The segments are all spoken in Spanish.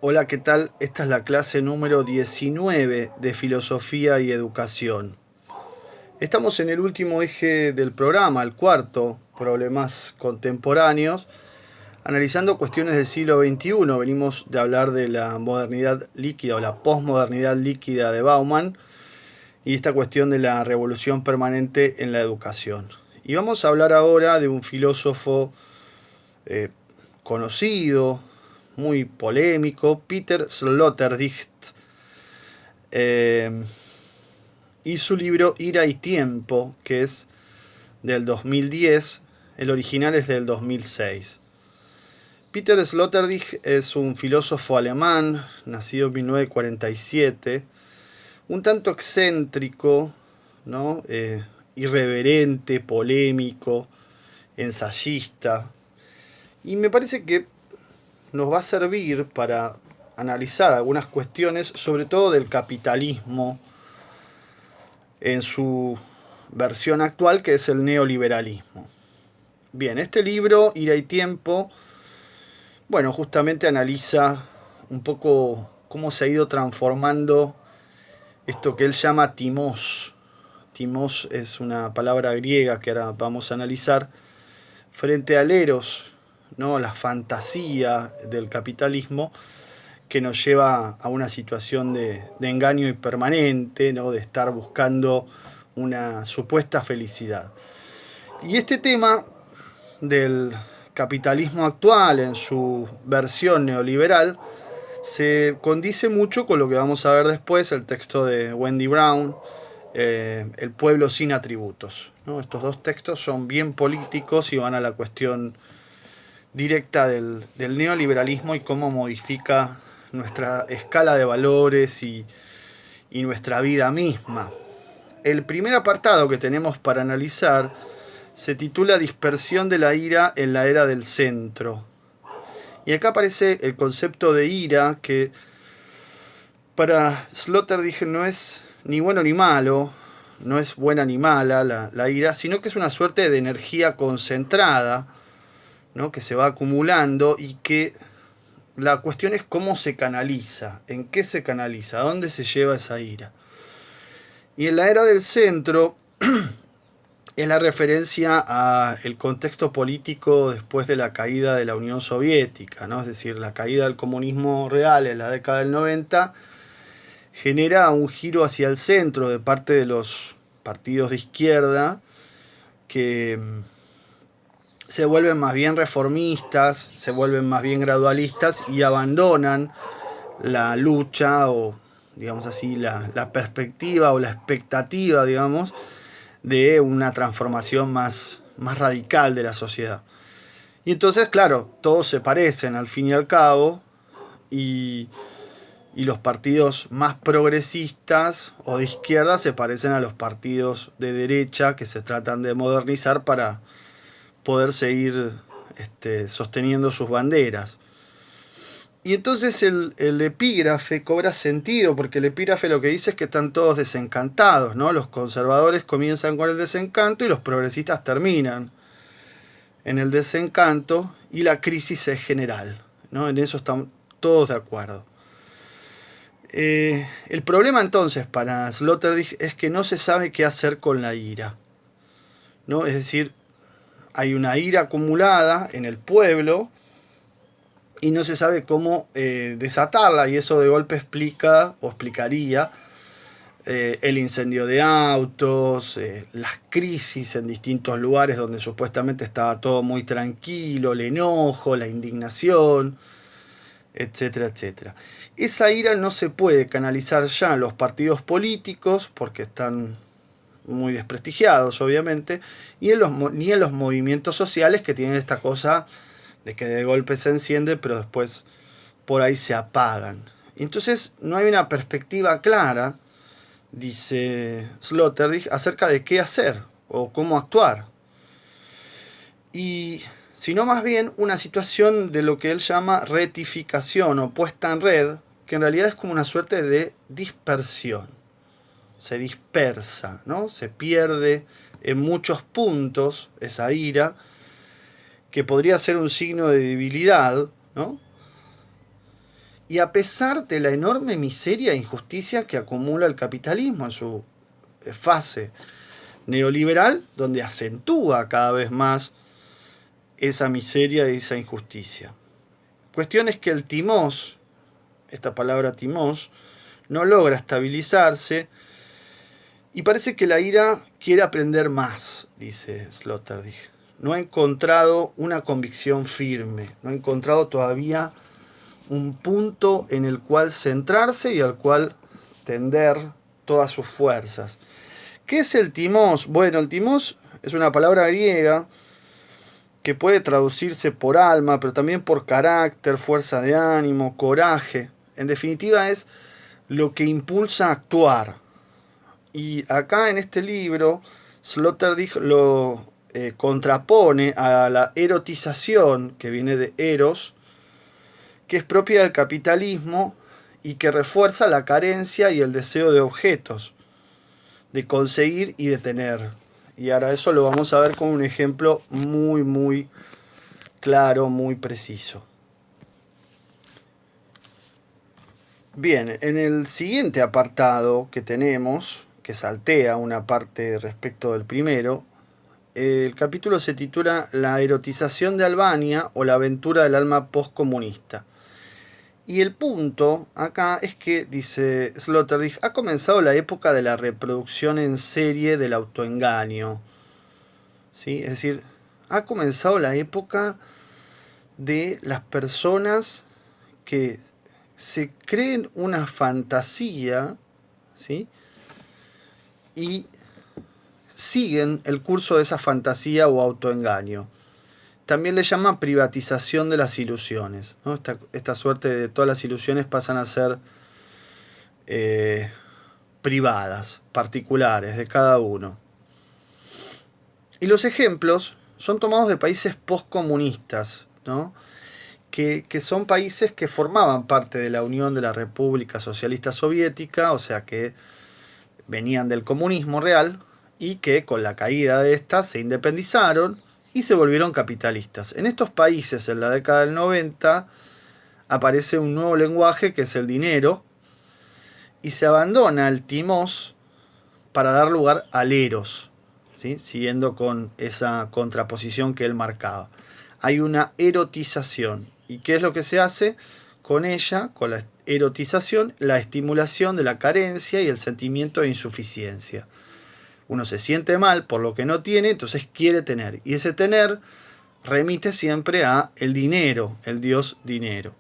Hola, ¿qué tal? Esta es la clase número 19 de Filosofía y Educación. Estamos en el último eje del programa, el cuarto, problemas contemporáneos, analizando cuestiones del siglo XXI. Venimos de hablar de la modernidad líquida o la posmodernidad líquida de Bauman y esta cuestión de la revolución permanente en la educación. Y vamos a hablar ahora de un filósofo eh, conocido, muy polémico, Peter Sloterdijk, eh, y su libro Ira y Tiempo, que es del 2010, el original es del 2006. Peter Sloterdijk es un filósofo alemán, nacido en 1947, un tanto excéntrico, ¿no? Irreverente, polémico, ensayista, y me parece que nos va a servir para analizar algunas cuestiones, sobre todo del capitalismo en su versión actual, que es el neoliberalismo. Bien, este libro, Ira y Tiempo, bueno, justamente analiza un poco cómo se ha ido transformando esto que él llama timos. Timos es una palabra griega que ahora vamos a analizar, frente al eros, ¿no? La fantasía del capitalismo que nos lleva a una situación de engaño permanente, ¿no? De estar buscando una supuesta felicidad. Y este tema del capitalismo actual en su versión neoliberal se condice mucho con lo que vamos a ver después, el texto de Wendy Brown, El pueblo sin atributos, ¿no? Estos dos textos son bien políticos y van a la cuestión directa del neoliberalismo y cómo modifica nuestra escala de valores y nuestra vida misma. El primer apartado que tenemos para analizar se titula Dispersión de la ira en la era del centro. Y acá aparece el concepto de ira, que para Sloterdijk no es ni bueno ni malo, no es buena ni mala la ira, sino que es una suerte de energía concentrada, ¿no? Que se va acumulando y que la cuestión es cómo se canaliza, en qué se canaliza, a dónde se lleva esa ira. Y en la era del centro es la referencia al contexto político después de la caída de la Unión Soviética, ¿no? Es decir, la caída del comunismo real en la década del 90 genera un giro hacia el centro de parte de los partidos de izquierda que se vuelven más bien reformistas, se vuelven más bien gradualistas y abandonan la lucha o, digamos así, la perspectiva o la expectativa, digamos, de una transformación más radical de la sociedad. Y entonces, claro, todos se parecen al fin y al cabo y los partidos más progresistas o de izquierda se parecen a los partidos de derecha que se tratan de modernizar para poder seguir sosteniendo sus banderas. Y entonces el epígrafe cobra sentido, porque el epígrafe lo que dice es que están todos desencantados, ¿no? Los conservadores comienzan con el desencanto y los progresistas terminan en el desencanto y la crisis es general, ¿no? En eso están todos de acuerdo. El problema entonces para Sloterdijk es que no se sabe qué hacer con la ira, ¿no? Es decir, hay una ira acumulada en el pueblo y no se sabe cómo desatarla, y eso de golpe explica o explicaría el incendio de autos, las crisis en distintos lugares donde supuestamente estaba todo muy tranquilo, el enojo, la indignación, etcétera, etcétera. Esa ira no se puede canalizar ya en los partidos políticos porque están muy desprestigiados, obviamente, ni en los movimientos sociales que tienen esta cosa de que de golpe se enciende, pero después por ahí se apagan. Entonces no hay una perspectiva clara, dice Sloterdijk, acerca de qué hacer o cómo actuar. Y sino más bien una situación de lo que él llama retificación o puesta en red, que en realidad es como una suerte de dispersión. Se dispersa, ¿no? Se pierde en muchos puntos esa ira, que podría ser un signo de debilidad, ¿no? Y a pesar de la enorme miseria e injusticia que acumula el capitalismo en su fase neoliberal, donde acentúa cada vez más esa miseria y esa injusticia. Cuestión es que el timós, esta palabra timós, no logra estabilizarse y parece que la ira quiere aprender más, dice Sloterdijk. No ha encontrado una convicción firme, no ha encontrado todavía un punto en el cual centrarse y al cual tender todas sus fuerzas. ¿Qué es el timós? Bueno, el timós es una palabra griega que puede traducirse por alma, pero también por carácter, fuerza de ánimo, coraje. En definitiva es lo que impulsa a actuar. Y acá en este libro, Sloterdijk lo contrapone a la erotización, que viene de eros, que es propia del capitalismo y que refuerza la carencia y el deseo de objetos, de conseguir y de tener. Y ahora eso lo vamos a ver con un ejemplo muy, muy claro, muy preciso. Bien, en el siguiente apartado que tenemos, que saltea una parte respecto del primero, el capítulo se titula La erotización de Albania o la aventura del alma postcomunista. Y el punto acá es que, dice Sloterdijk, ha comenzado la época de la reproducción en serie del autoengaño. ¿Sí? Es decir, ha comenzado la época de las personas que se creen una fantasía, ¿sí? Y siguen el curso de esa fantasía o autoengaño. También le llaman privatización de las ilusiones, ¿no? Esta suerte de todas las ilusiones pasan a ser privadas, particulares, de cada uno. Y los ejemplos son tomados de países postcomunistas, ¿no? Que son países que formaban parte de la Unión de la República Socialista Soviética, o sea que venían del comunismo real y que con la caída de esta se independizaron y se volvieron capitalistas. En estos países, en la década del 90, aparece un nuevo lenguaje que es el dinero y se abandona el timós para dar lugar al eros, ¿sí? Siguiendo con esa contraposición que él marcaba. Hay una erotización. ¿Y qué es lo que se hace con ella, con la erotización? La estimulación de la carencia y el sentimiento de insuficiencia. Uno se siente mal por lo que no tiene, entonces quiere tener. Y ese tener remite siempre a el dinero, el dios dinero.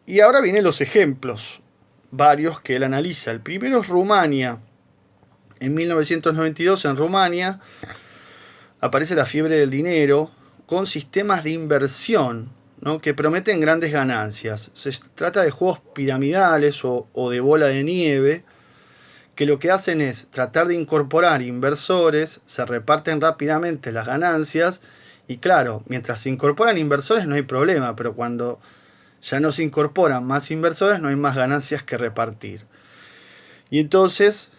Y ahora vienen los ejemplos, varios que él analiza. El primero es Rumania. En 1992 en Rumania aparece la fiebre del dinero con sistemas de inversión, ¿no? Que prometen grandes ganancias. Se trata de juegos piramidales o de bola de nieve, que lo que hacen es tratar de incorporar inversores, se reparten rápidamente las ganancias y claro, mientras se incorporan inversores no hay problema, pero cuando ya no se incorporan más inversores no hay más ganancias que repartir. Y entonces,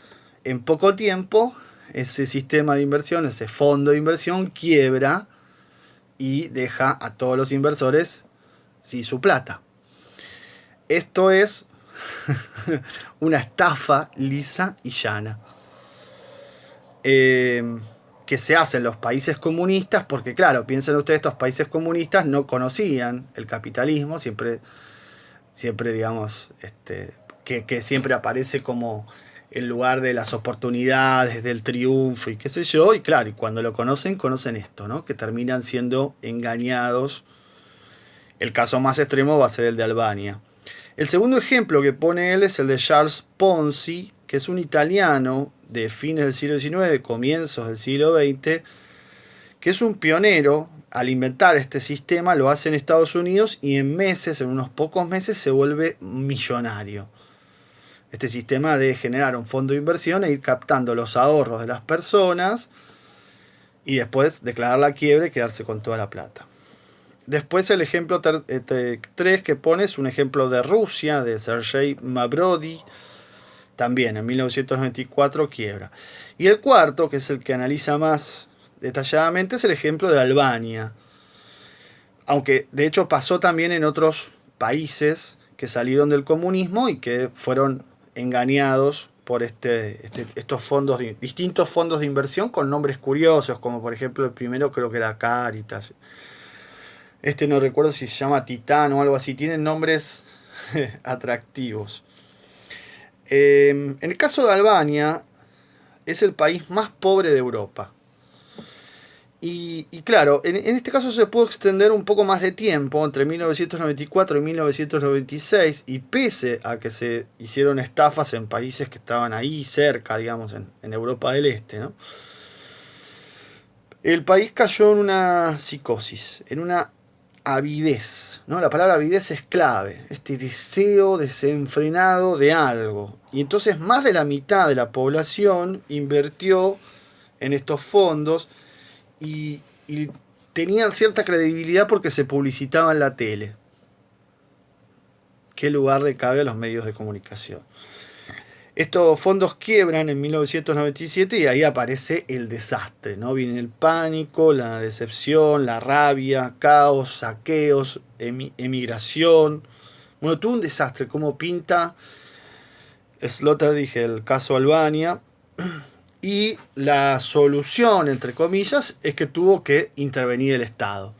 en poco tiempo, ese sistema de inversión, ese fondo de inversión quiebra y deja a todos los inversores sin su plata. Esto es una estafa lisa y llana que se hace en los países comunistas porque claro, piensen ustedes, estos países comunistas no conocían el capitalismo, siempre digamos que siempre aparece como el lugar de las oportunidades, del triunfo y qué sé yo, y claro, y cuando lo conocen esto, ¿no? Que terminan siendo engañados. El caso más extremo va a ser el de Albania. El segundo ejemplo que pone él es el de Charles Ponzi, que es un italiano de fines del siglo XIX, comienzos del siglo XX, que es un pionero. Al inventar este sistema lo hace en Estados Unidos y en unos pocos meses se vuelve millonario. Este sistema de generar un fondo de inversión e ir captando los ahorros de las personas y después declarar la quiebra y quedarse con toda la plata. Después el ejemplo 3 que pone es un ejemplo de Rusia, de Sergei Mavrodi, también en 1994 quiebra. Y el cuarto, que es el que analiza más detalladamente, es el ejemplo de Albania. Aunque de hecho pasó también en otros países que salieron del comunismo y que fueron engañados por estos fondos, distintos fondos de inversión con nombres curiosos, como por ejemplo el primero creo que era Caritas. No recuerdo si se llama Titán o algo así, tienen nombres atractivos. En el caso de Albania, es el país más pobre de Europa. Y claro, en este caso se pudo extender un poco más de tiempo, entre 1994 y 1996, y pese a que se hicieron estafas en países que estaban ahí cerca, digamos, en Europa del Este, ¿no? El país cayó en una psicosis, en una avidez, ¿no? La palabra avidez es clave, este deseo desenfrenado de algo. Y entonces más de la mitad de la población invirtió en estos fondos y tenían cierta credibilidad porque se publicitaba en la tele. ¿Qué lugar le cabe a los medios de comunicación? Estos fondos quiebran en 1997 y ahí aparece el desastre, ¿no? Viene el pánico, la decepción, la rabia, caos, saqueos, emigración. Bueno, todo un desastre, como pinta Sloterdijk el caso Albania. Y la solución, entre comillas, es que tuvo que intervenir el Estado.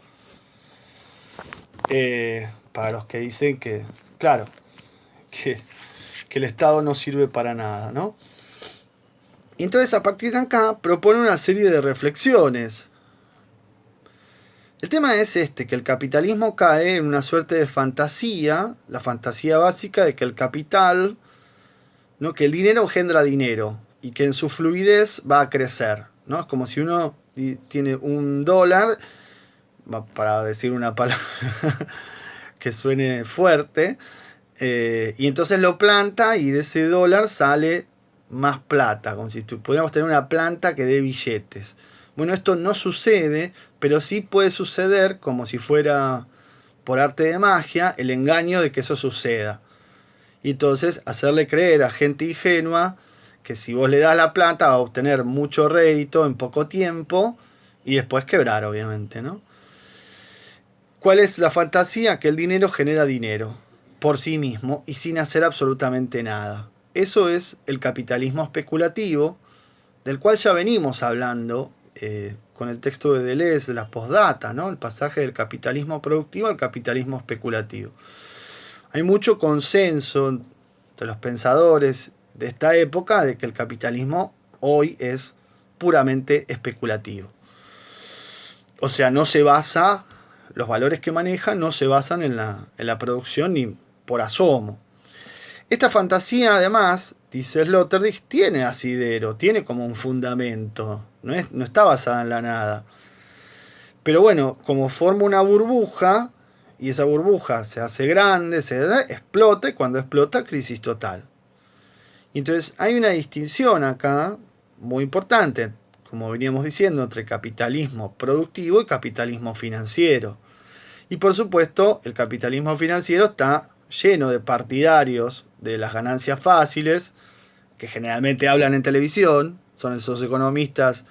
Para los que dicen que, claro, que el Estado no sirve para nada, ¿no? Y entonces a partir de acá propone una serie de reflexiones. El tema es que el capitalismo cae en una suerte de fantasía, la fantasía básica de que el capital, ¿no? Que el dinero engendra dinero y que en su fluidez va a crecer, ¿no? Es como si uno tiene $1, para decir una palabra que suene fuerte, y entonces lo planta y de ese dólar sale más plata, como si pudiéramos tener una planta que dé billetes. Bueno, esto no sucede, pero sí puede suceder, como si fuera por arte de magia, el engaño de que eso suceda. Y entonces hacerle creer a gente ingenua que si vos le das la plata va a obtener mucho rédito en poco tiempo y después quebrar, obviamente, ¿no? ¿Cuál es la fantasía? Que el dinero genera dinero por sí mismo y sin hacer absolutamente nada. Eso es el capitalismo especulativo, del cual ya venimos hablando con el texto de Deleuze, de la postdata, ¿no? El pasaje del capitalismo productivo al capitalismo especulativo. Hay mucho consenso entre los pensadores de esta época de que el capitalismo hoy es puramente especulativo. O sea, no se basa, los valores que maneja no se basan en la producción ni por asomo. Esta fantasía, además, dice Sloterdijk, tiene asidero, tiene como un fundamento, no está basada en la nada. Pero bueno, como forma una burbuja, y esa burbuja se hace grande, explota, y cuando explota, crisis total. Y entonces hay una distinción acá muy importante, como veníamos diciendo, entre capitalismo productivo y capitalismo financiero. Y por supuesto, el capitalismo financiero está lleno de partidarios de las ganancias fáciles, que generalmente hablan en televisión, son esos economistas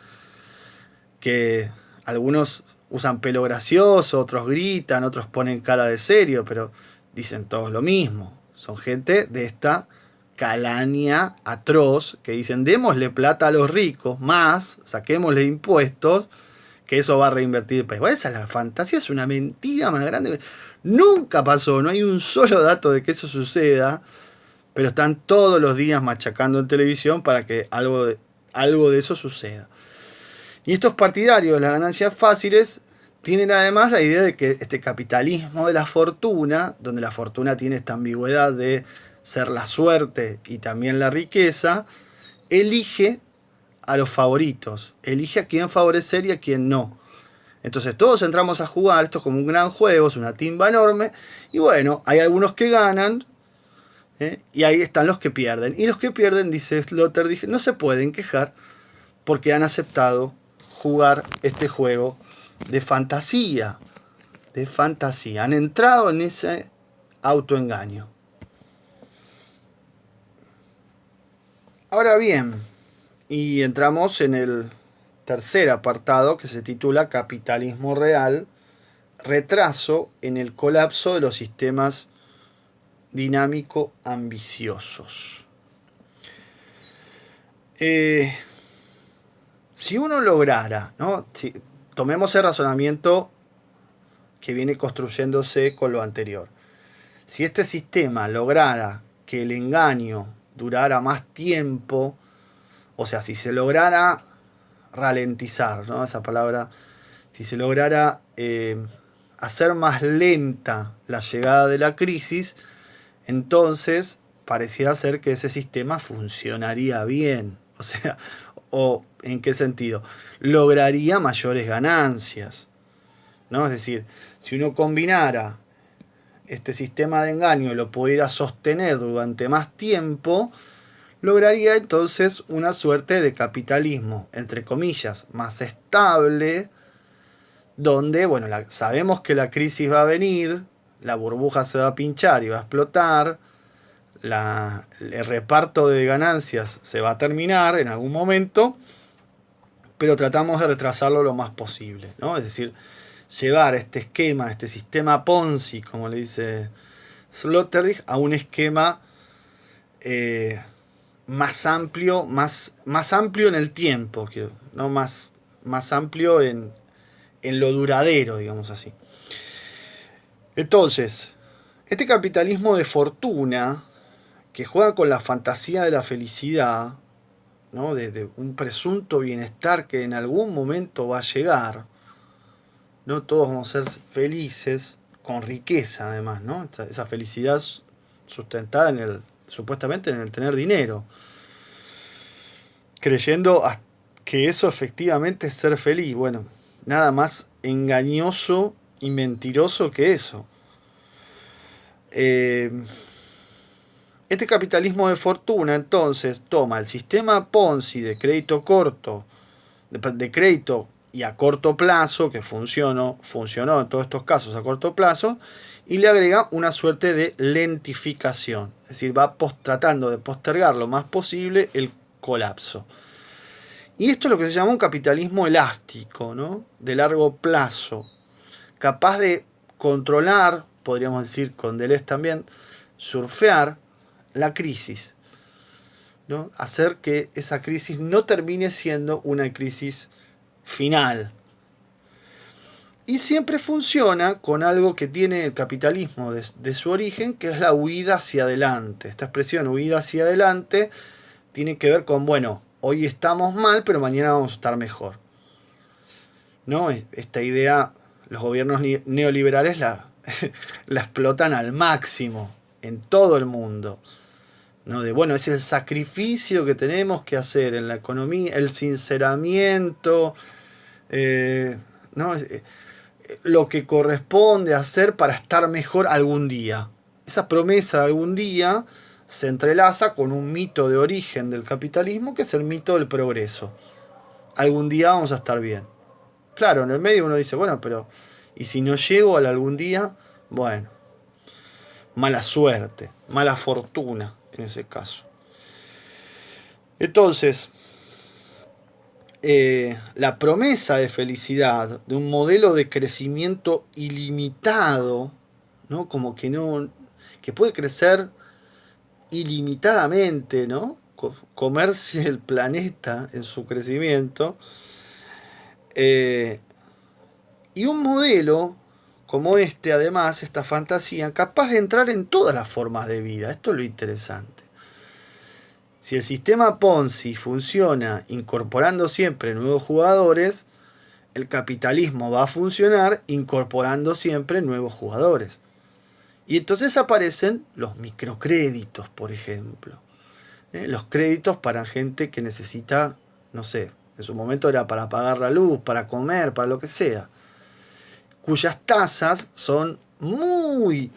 que algunos usan pelo gracioso, otros gritan, otros ponen cara de serio, pero dicen todos lo mismo. Son gente de esta calaña atroz que dicen démosle plata a los ricos, más saquémosle impuestos, que eso va a reinvertir el país. Bueno, esa es la fantasía, es una mentira más grande. Nunca pasó, no hay un solo dato de que eso suceda, pero están todos los días machacando en televisión para que algo de eso suceda. Y estos partidarios de las ganancias fáciles tienen además la idea de que este capitalismo de la fortuna, donde la fortuna tiene esta ambigüedad de ser la suerte y también la riqueza, elige a los favoritos, elige a quién favorecer y a quién no. Entonces todos entramos a jugar, esto es como un gran juego, es una timba enorme, y bueno, hay algunos que ganan, y ahí están los que pierden. Y los que pierden, dice Sloterdijk, no se pueden quejar porque han aceptado jugar este juego de fantasía, han entrado en ese autoengaño. Ahora bien, y entramos en el tercer apartado que se titula Capitalismo Real, retraso en el colapso de los sistemas dinámico ambiciosos. Si uno lograra, ¿no? Tomemos el razonamiento que viene construyéndose con lo anterior. Si este sistema lograra que el engaño durara más tiempo, o sea, si se lograra ralentizar, ¿no? Esa palabra, si se lograra hacer más lenta la llegada de la crisis, entonces pareciera ser que ese sistema funcionaría bien. O sea, ¿o en qué sentido? Lograría mayores ganancias, ¿no? Es decir, si uno combinara este sistema de engaño y lo pudiera sostener durante más tiempo, lograría entonces una suerte de capitalismo, entre comillas, más estable, donde, bueno, sabemos que la crisis va a venir, la burbuja se va a pinchar y va a explotar, el reparto de ganancias se va a terminar en algún momento, pero tratamos de retrasarlo lo más posible, ¿no? Es decir, llevar este esquema, este sistema Ponzi, como le dice Sloterdijk, a un esquema más amplio, más amplio en el tiempo, ¿no? más amplio en lo duradero, digamos así. Entonces, este capitalismo de fortuna, que juega con la fantasía de la felicidad, ¿no? de un presunto bienestar que en algún momento va a llegar, no todos vamos a ser felices, con riqueza además, ¿no? Esa felicidad sustentada supuestamente en el tener dinero, creyendo que eso efectivamente es ser feliz. Bueno, nada más engañoso y mentiroso que eso. Este capitalismo de fortuna entonces toma el sistema Ponzi de crédito corto, de crédito y a corto plazo, que funcionó en todos estos casos a corto plazo, y le agrega una suerte de lentificación, es decir, va tratando de postergar lo más posible el colapso. Y esto es lo que se llama un capitalismo elástico, ¿no? De largo plazo, capaz de controlar, podríamos decir con Deleuze también, surfear la crisis, ¿no? Hacer que esa crisis no termine siendo una crisis final. Y siempre funciona con algo que tiene el capitalismo de su origen, que es la huida hacia adelante. Esta expresión, huida hacia adelante, tiene que ver con, bueno, hoy estamos mal, pero mañana vamos a estar mejor, ¿no? Esta idea, los gobiernos neoliberales la explotan al máximo en todo el mundo, ¿no? De, bueno, es el sacrificio que tenemos que hacer en la economía, el sinceramiento, ¿no? Lo que corresponde hacer para estar mejor algún día. Esa promesa de algún día se entrelaza con un mito de origen del capitalismo, que es el mito del progreso. Algún día vamos a estar bien. Claro, en el medio uno dice, bueno, pero ¿y si no llego al algún día? Bueno, mala suerte, mala fortuna en ese caso. Entonces, la promesa de felicidad, de un modelo de crecimiento ilimitado, ¿no? Como que puede crecer ilimitadamente, ¿no? Comerse el planeta en su crecimiento. Y un modelo como este, además, esta fantasía, capaz de entrar en todas las formas de vida. Esto es lo interesante. Si el sistema Ponzi funciona incorporando siempre nuevos jugadores, el capitalismo va a funcionar incorporando siempre nuevos jugadores. Y entonces aparecen los microcréditos, por ejemplo. Los créditos para gente que necesita, no sé, en su momento era para pagar la luz, para comer, para lo que sea, cuyas tasas son muy,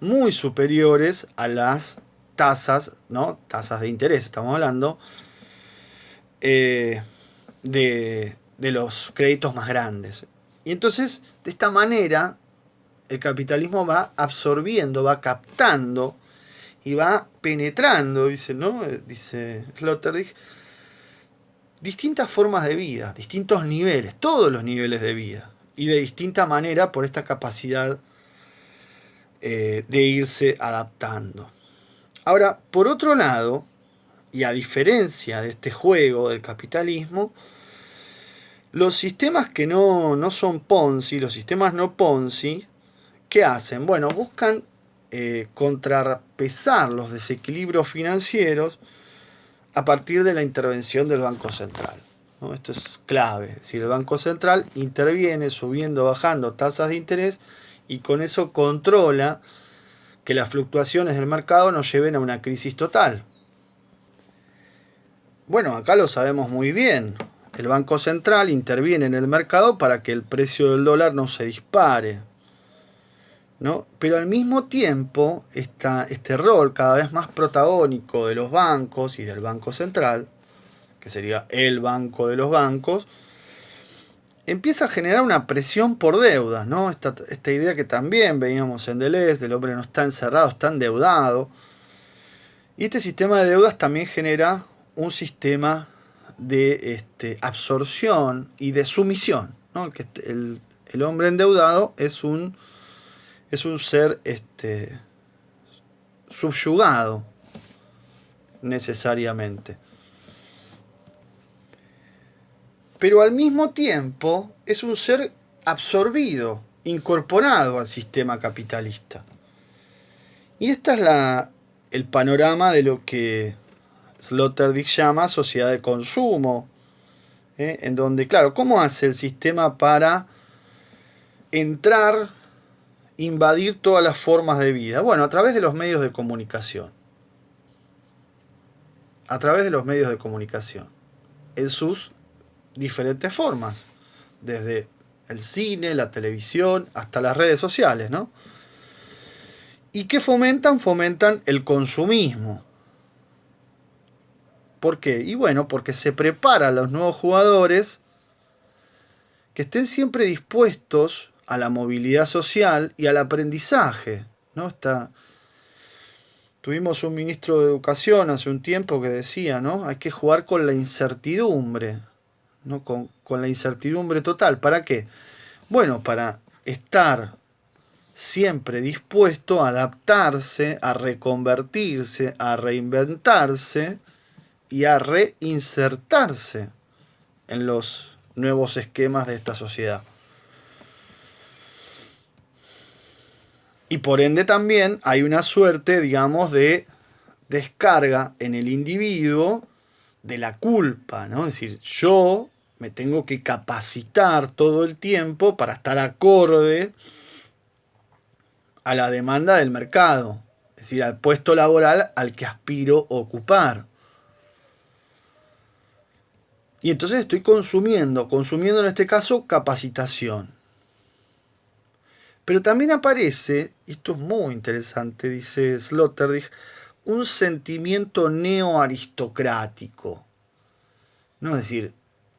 muy superiores a las tasas, ¿no? Tasas de interés, estamos hablando, de los créditos más grandes. Y entonces, de esta manera, el capitalismo va absorbiendo, va captando y va penetrando, dice, ¿no? Dice Sloterdijk, distintas formas de vida, distintos niveles, todos los niveles de vida, y de distinta manera por esta capacidad de irse adaptando. Ahora, por otro lado, y a diferencia de este juego del capitalismo, los sistemas que no son Ponzi, los sistemas no Ponzi, ¿qué hacen? Bueno, buscan contrapesar los desequilibrios financieros a partir de la intervención del Banco Central, ¿no? Esto es clave, es decir, el Banco Central interviene subiendo, bajando tasas de interés y con eso controla que las fluctuaciones del mercado nos lleven a una crisis total. Bueno, acá lo sabemos muy bien. El Banco Central interviene en el mercado para que el precio del dólar no se dispare, ¿no? Pero al mismo tiempo, este rol cada vez más protagónico de los bancos y del Banco Central, que sería el banco de los bancos, empieza a generar una presión por deudas, ¿no? Esta idea que también veíamos en Deleuze, del hombre no está encerrado, está endeudado. Y este sistema de deudas también genera un sistema de absorción y de sumisión, ¿no? El hombre endeudado es un ser subyugado necesariamente. Pero al mismo tiempo es un ser absorbido, incorporado al sistema capitalista. Y este es el panorama de lo que Sloterdijk llama sociedad de consumo, en donde, claro, ¿cómo hace el sistema para entrar, invadir todas las formas de vida? Bueno, a través de los medios de comunicación. A través de los medios de comunicación. En sus diferentes formas. Desde el cine, la televisión, hasta las redes sociales, ¿no? ¿Y qué fomentan? Fomentan el consumismo. ¿Por qué? Y bueno, porque se preparan los nuevos jugadores que estén siempre dispuestos a la movilidad social y al aprendizaje, ¿no? Tuvimos un ministro de Educación hace un tiempo que decía, ¿no? Hay que jugar con la incertidumbre, ¿no? Con la incertidumbre total. ¿Para qué? Bueno, para estar siempre dispuesto a adaptarse, a reconvertirse, a reinventarse y a reinsertarse en los nuevos esquemas de esta sociedad. Y por ende también hay una suerte, digamos, de descarga en el individuo de la culpa, ¿no? Es decir, yo me tengo que capacitar todo el tiempo para estar acorde a la demanda del mercado, es decir, al puesto laboral al que aspiro ocupar. Y entonces estoy consumiendo en este caso capacitación. Pero también aparece, y esto es muy interesante, dice Sloterdijk, un sentimiento neoaristocrático. ¿No? Es decir,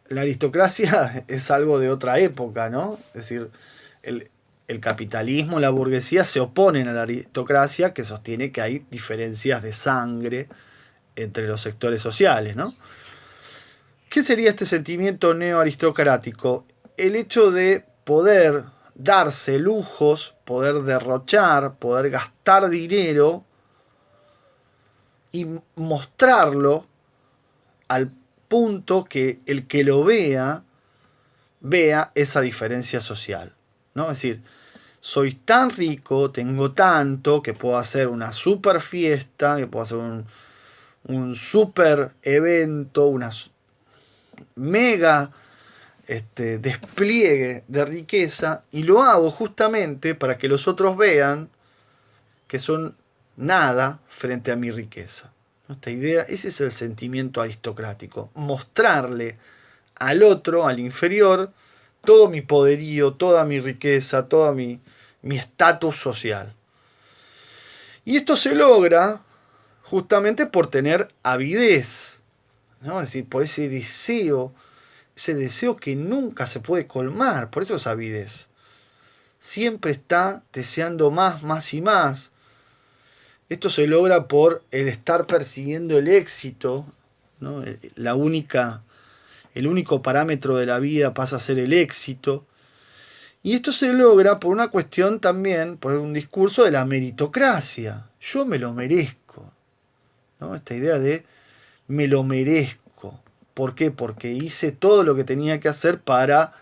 la aristocracia es algo de otra época, ¿no? Es decir, el capitalismo, la burguesía se oponen a la aristocracia, que sostiene que hay diferencias de sangre entre los sectores sociales, ¿no? ¿Qué sería este sentimiento neoaristocrático? El hecho de poder darse lujos, poder derrochar, poder gastar dinero y mostrarlo al punto que el que lo vea esa diferencia social, ¿no? Es decir, soy tan rico, tengo tanto, que puedo hacer una super fiesta, que puedo hacer un super evento, una mega despliegue de riqueza, y lo hago justamente para que los otros vean que son nada frente a mi riqueza. Esta idea, ese es el sentimiento aristocrático, mostrarle al otro, al inferior, todo mi poderío, toda mi riqueza, todo mi estatus social. Y esto se logra justamente por tener avidez, ¿no? Es decir, por ese deseo que nunca se puede colmar, por eso es avidez. Siempre está deseando más, más y más. Esto se logra por el estar persiguiendo el éxito, ¿no? El único parámetro de la vida pasa a ser el éxito. Y esto se logra por una cuestión también, por un discurso de la meritocracia. Yo me lo merezco, ¿no? Esta idea de me lo merezco. ¿Por qué? Porque hice todo lo que tenía que hacer para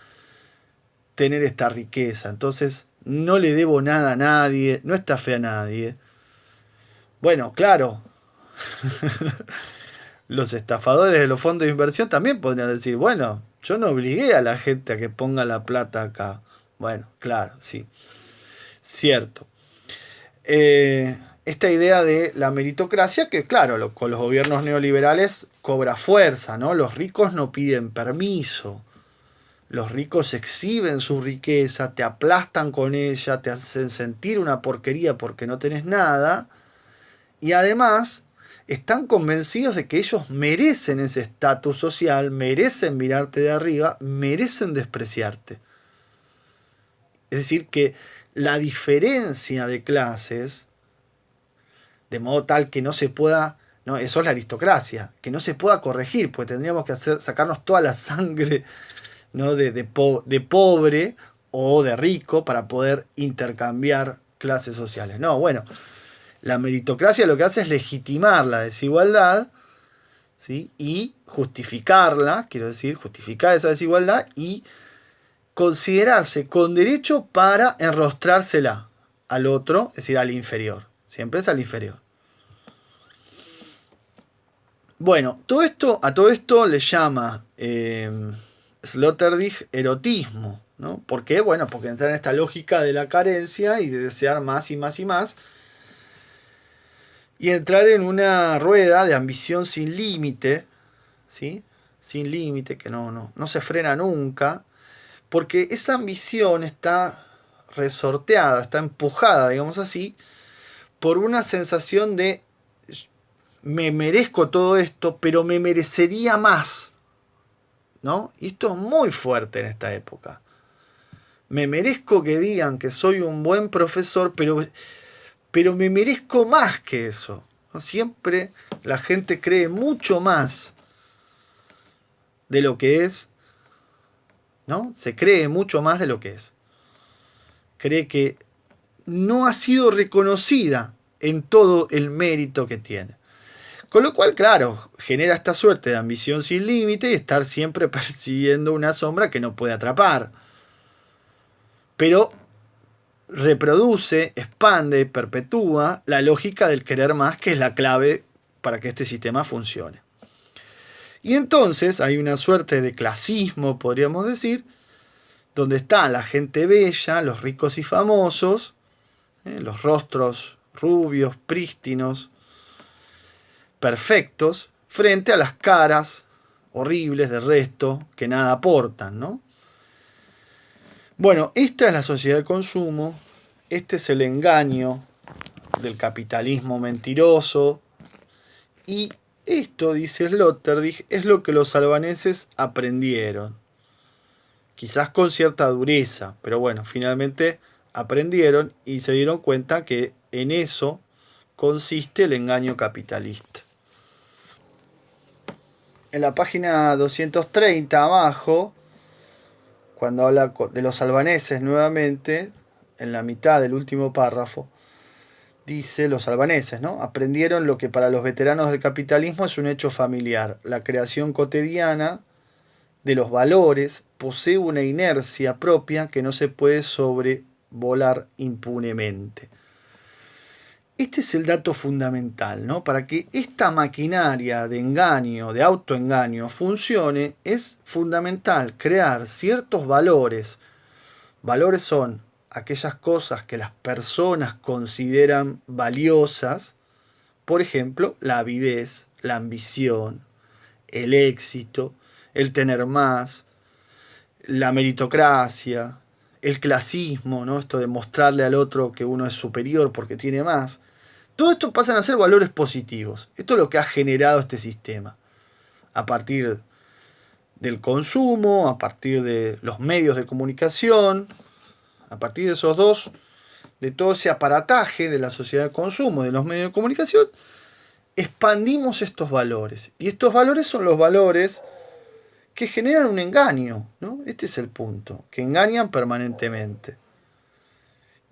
tener esta riqueza. Entonces, no le debo nada a nadie, no estafé a nadie. Bueno, claro, los estafadores de los fondos de inversión también podrían decir, bueno, yo no obligué a la gente a que ponga la plata acá. Bueno, claro, sí, cierto. Esta idea de la meritocracia que, claro, con los gobiernos neoliberales cobra fuerza, ¿no? Los ricos no piden permiso. Los ricos exhiben su riqueza, te aplastan con ella, te hacen sentir una porquería porque no tenés nada. Y además están convencidos de que ellos merecen ese estatus social, merecen mirarte de arriba, merecen despreciarte. Es decir, que la diferencia de clases, de modo tal que no se pueda, no, eso es la aristocracia, que no se pueda corregir, pues tendríamos que sacarnos toda la sangre, ¿no? de pobre o de rico para poder intercambiar clases sociales. No, bueno, la meritocracia lo que hace es legitimar la desigualdad, ¿sí? Y justificarla, quiero decir, justificar esa desigualdad y considerarse con derecho para enrostrársela al otro, es decir, al inferior. Siempre es al inferior. Bueno, a todo esto le llama Sloterdijk erotismo, ¿no? ¿Por qué? Bueno, porque entra en esta lógica de la carencia y de desear más y más y más. Y entrar en una rueda de ambición sin límite, ¿sí? Sin límite, que no se frena nunca, porque esa ambición está resorteada, está empujada, digamos así, por una sensación de me merezco todo esto, pero me merecería más, ¿no? Y esto es muy fuerte en esta época. Me merezco que digan que soy un buen profesor, pero me merezco más que eso, ¿no? Siempre la gente cree mucho más de lo que es, ¿no? Se cree mucho más de lo que es. Cree que no ha sido reconocida en todo el mérito que tiene. Con lo cual, claro, genera esta suerte de ambición sin límite y estar siempre persiguiendo una sombra que no puede atrapar. Pero reproduce, expande, perpetúa la lógica del querer más, que es la clave para que este sistema funcione. Y entonces hay una suerte de clasismo, podríamos decir, donde está la gente bella, los ricos y famosos, los rostros rubios, prístinos, perfectos, frente a las caras horribles del resto que nada aportan, ¿no? Bueno, esta es la sociedad de consumo, este es el engaño del capitalismo mentiroso y esto, dice Sloterdijk, es lo que los albaneses aprendieron. Quizás con cierta dureza, pero bueno, finalmente aprendieron y se dieron cuenta que en eso consiste el engaño capitalista. En la página 230 abajo, cuando habla de los albaneses nuevamente, en la mitad del último párrafo, dice los albaneses, ¿no? Aprendieron lo que para los veteranos del capitalismo es un hecho familiar. La creación cotidiana de los valores posee una inercia propia que no se puede sobrevolar impunemente. Este es el dato fundamental, ¿no? Para que esta maquinaria de engaño, de autoengaño, funcione, es fundamental crear ciertos valores. Valores son aquellas cosas que las personas consideran valiosas, por ejemplo, la avidez, la ambición, el éxito, el tener más, la meritocracia, el clasismo, ¿no? Esto de mostrarle al otro que uno es superior porque tiene más. Todo esto pasan a ser valores positivos. Esto es lo que ha generado este sistema. A partir del consumo, a partir de los medios de comunicación, a partir de esos dos, de todo ese aparataje de la sociedad de consumo, de los medios de comunicación, expandimos estos valores. Y estos valores son los valores que generan un engaño, ¿no? Este es el punto, que engañan permanentemente.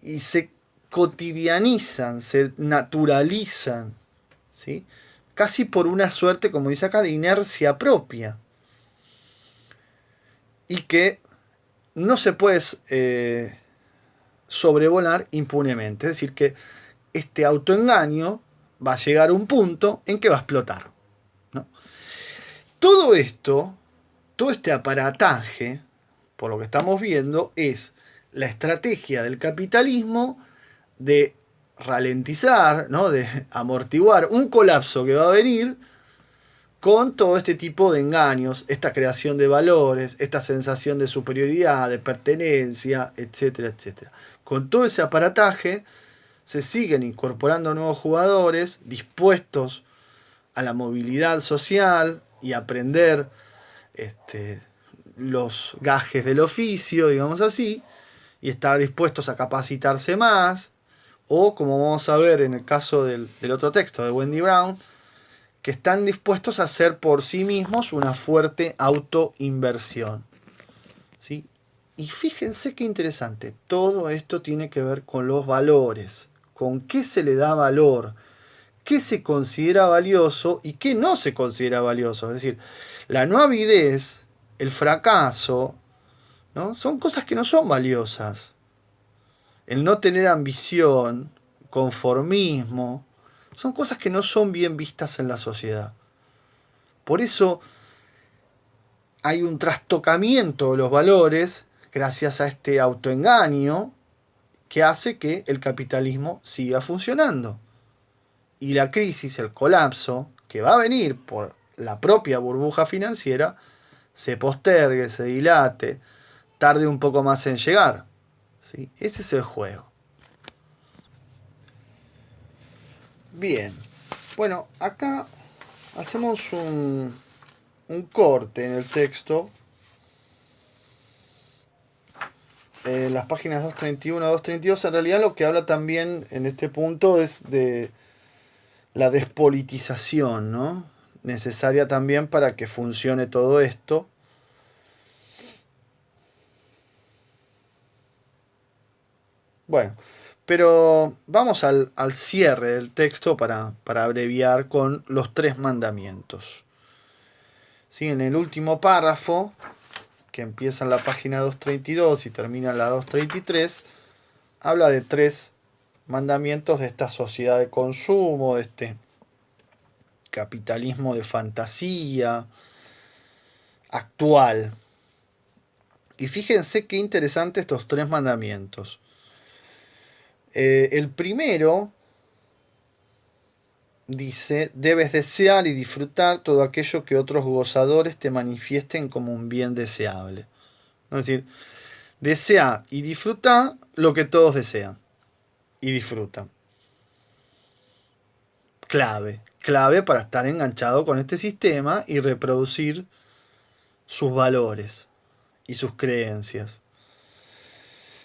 Y se cotidianizan, se naturalizan, ¿sí? Casi por una suerte, como dice acá, de inercia propia. Y que no se puede sobrevolar impunemente. Es decir, que este autoengaño va a llegar a un punto en que va a explotar, ¿no? Todo esto, todo este aparataje, por lo que estamos viendo, es la estrategia del capitalismo de ralentizar, ¿no? De amortiguar un colapso que va a venir con todo este tipo de engaños, esta creación de valores, esta sensación de superioridad, de pertenencia, etcétera, etcétera. Con todo ese aparataje se siguen incorporando nuevos jugadores dispuestos a la movilidad social y aprender los gajes del oficio, digamos así, y estar dispuestos a capacitarse más, o como vamos a ver en el caso del otro texto de Wendy Brown, que están dispuestos a hacer por sí mismos una fuerte autoinversión, ¿sí? Y fíjense qué interesante, todo esto tiene que ver con los valores, con qué se le da valor, qué se considera valioso y qué no se considera valioso. Es decir, la no avidez, el fracaso, ¿no? Son cosas que no son valiosas. El no tener ambición, conformismo, son cosas que no son bien vistas en la sociedad. Por eso hay un trastocamiento de los valores gracias a este autoengaño que hace que el capitalismo siga funcionando. Y la crisis, el colapso, que va a venir por la propia burbuja financiera, se postergue, se dilate, tarde un poco más en llegar, ¿sí? Ese es el juego. Bien, bueno, acá hacemos un corte en el texto. En las páginas 231 a 232, en realidad lo que habla también en este punto es de la despolitización, ¿no? Necesaria también para que funcione todo esto. Bueno, pero vamos al cierre del texto para abreviar con los 3 mandamientos. ¿Sí? En el último párrafo, que empieza en la página 232 y termina en la 233, habla de 3 mandamientos de esta sociedad de consumo, de este capitalismo de fantasía actual. Y fíjense qué interesante estos 3 mandamientos. El primero dice, debes desear y disfrutar todo aquello que otros gozadores te manifiesten como un bien deseable. Es decir, desea y disfruta lo que todos desean y disfrutan. Clave para estar enganchado con este sistema y reproducir sus valores y sus creencias.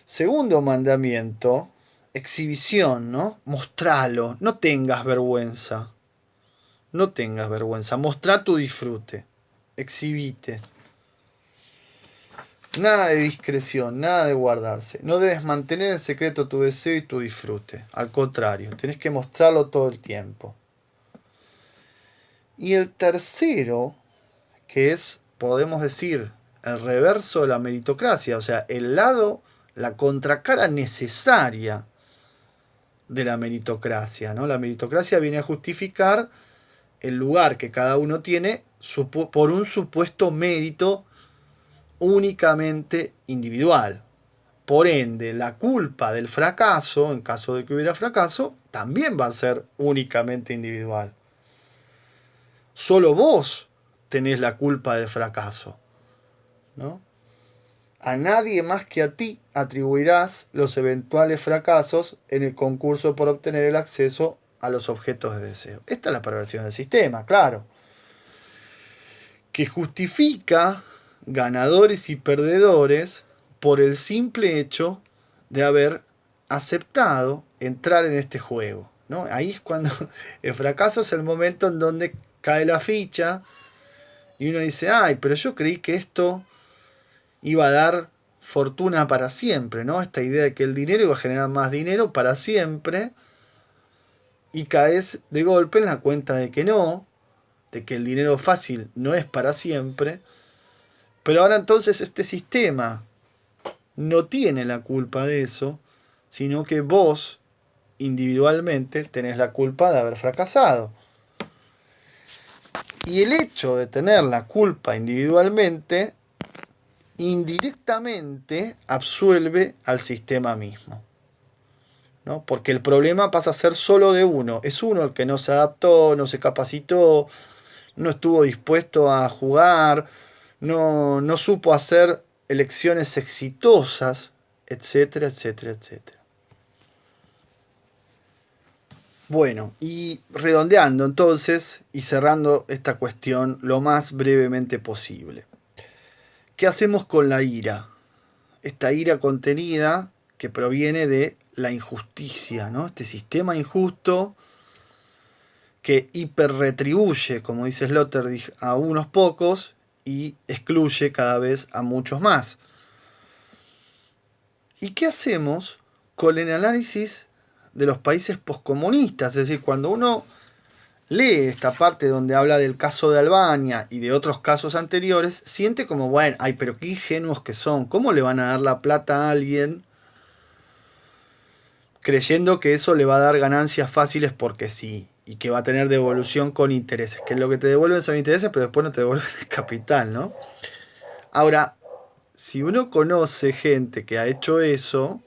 Segundo mandamiento, exhibición, ¿no? Mostralo, no tengas vergüenza. No tengas vergüenza, mostrá tu disfrute, exhibite. Nada de discreción, nada de guardarse. No debes mantener en secreto tu deseo y tu disfrute. Al contrario, tenés que mostrarlo todo el tiempo. Y el tercero, que es, podemos decir, el reverso de la meritocracia, o sea, el lado, la contracara necesaria de la meritocracia, ¿no? La meritocracia viene a justificar el lugar que cada uno tiene por un supuesto mérito únicamente individual. Por ende, la culpa del fracaso, en caso de que hubiera fracaso, también va a ser únicamente individual. Solo vos tenés la culpa del fracaso, ¿no? A nadie más que a ti atribuirás los eventuales fracasos en el concurso por obtener el acceso a los objetos de deseo. Esta es la perversión del sistema, claro, que justifica ganadores y perdedores por el simple hecho de haber aceptado entrar en este juego, ¿no? Ahí es cuando el fracaso es el momento en donde cae la ficha Y uno dice, ay, pero yo creí que esto iba a dar fortuna para siempre, ¿no? Esta idea de que el dinero iba a generar más dinero para siempre, y caes de golpe en la cuenta de que no, de que el dinero fácil no es para siempre, pero ahora entonces este sistema no tiene la culpa de eso, sino que vos individualmente tenés la culpa de haber fracasado. Y el hecho de tener la culpa individualmente, indirectamente absuelve al sistema mismo, ¿no? Porque el problema pasa a ser solo de uno. Es uno el que no se adaptó, no se capacitó, no estuvo dispuesto a jugar, no supo hacer elecciones exitosas, etcétera, etcétera, etcétera. Bueno, y redondeando entonces y cerrando esta cuestión lo más brevemente posible. ¿Qué hacemos con la ira? Esta ira contenida que proviene de la injusticia, ¿no? Este sistema injusto que hiperretribuye, como dice Sloterdijk, a unos pocos y excluye cada vez a muchos más. ¿Y qué hacemos con el análisis de los países poscomunistas? Es decir, cuando uno lee esta parte donde habla del caso de Albania y de otros casos anteriores, siente como, bueno, ay, pero qué ingenuos que son. ¿Cómo le van a dar la plata a alguien creyendo que eso le va a dar ganancias fáciles porque sí? Y que va a tener devolución con intereses. Que lo que te devuelven son intereses, pero después no te devuelven el capital, ¿no? Ahora, si uno conoce gente que ha hecho eso,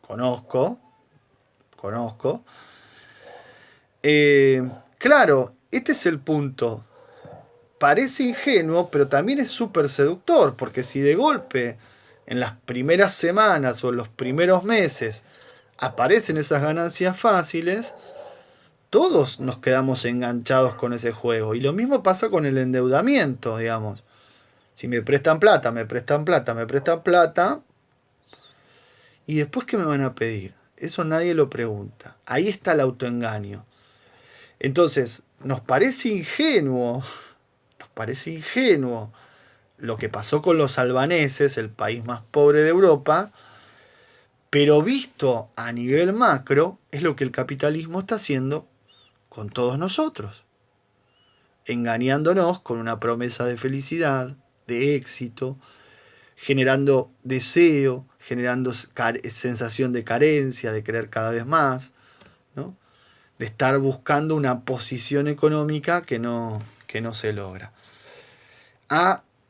conozco, claro, este es el punto. Parece ingenuo, pero también es súper seductor, porque si de golpe, en las primeras semanas o en los primeros meses, aparecen esas ganancias fáciles, todos nos quedamos enganchados con ese juego. Y lo mismo pasa con el endeudamiento, digamos. Si me prestan plata, me prestan plata, me prestan plata, ¿y después qué me van a pedir? Eso nadie lo pregunta. Ahí está el autoengaño. Entonces, nos parece ingenuo lo que pasó con los albaneses, el país más pobre de Europa, pero visto a nivel macro, es lo que el capitalismo está haciendo con todos nosotros, engañándonos con una promesa de felicidad, de éxito, generando deseo, generando sensación de carencia, de querer cada vez más, ¿no? De estar buscando una posición económica que no se logra.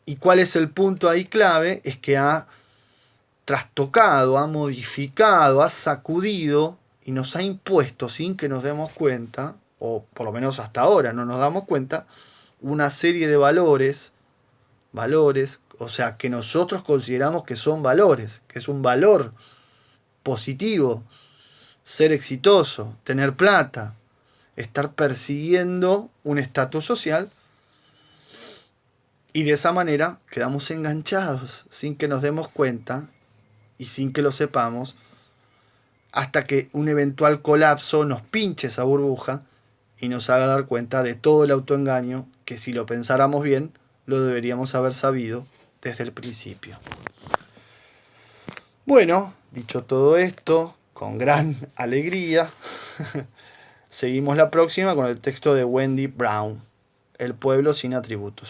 ¿Y cuál es el punto ahí clave? Es que ha trastocado, ha modificado, ha sacudido y nos ha impuesto sin que nos demos cuenta, o por lo menos hasta ahora no nos damos cuenta, una serie de valores, o sea, que nosotros consideramos que son valores, que es un valor positivo, ser exitoso, tener plata, estar persiguiendo un estatus social, y de esa manera quedamos enganchados sin que nos demos cuenta y sin que lo sepamos, hasta que un eventual colapso nos pinche esa burbuja y nos haga dar cuenta de todo el autoengaño que, si lo pensáramos bien, lo deberíamos haber sabido desde el principio. Bueno, dicho todo esto, con gran alegría, seguimos la próxima con el texto de Wendy Brown, El pueblo sin atributos.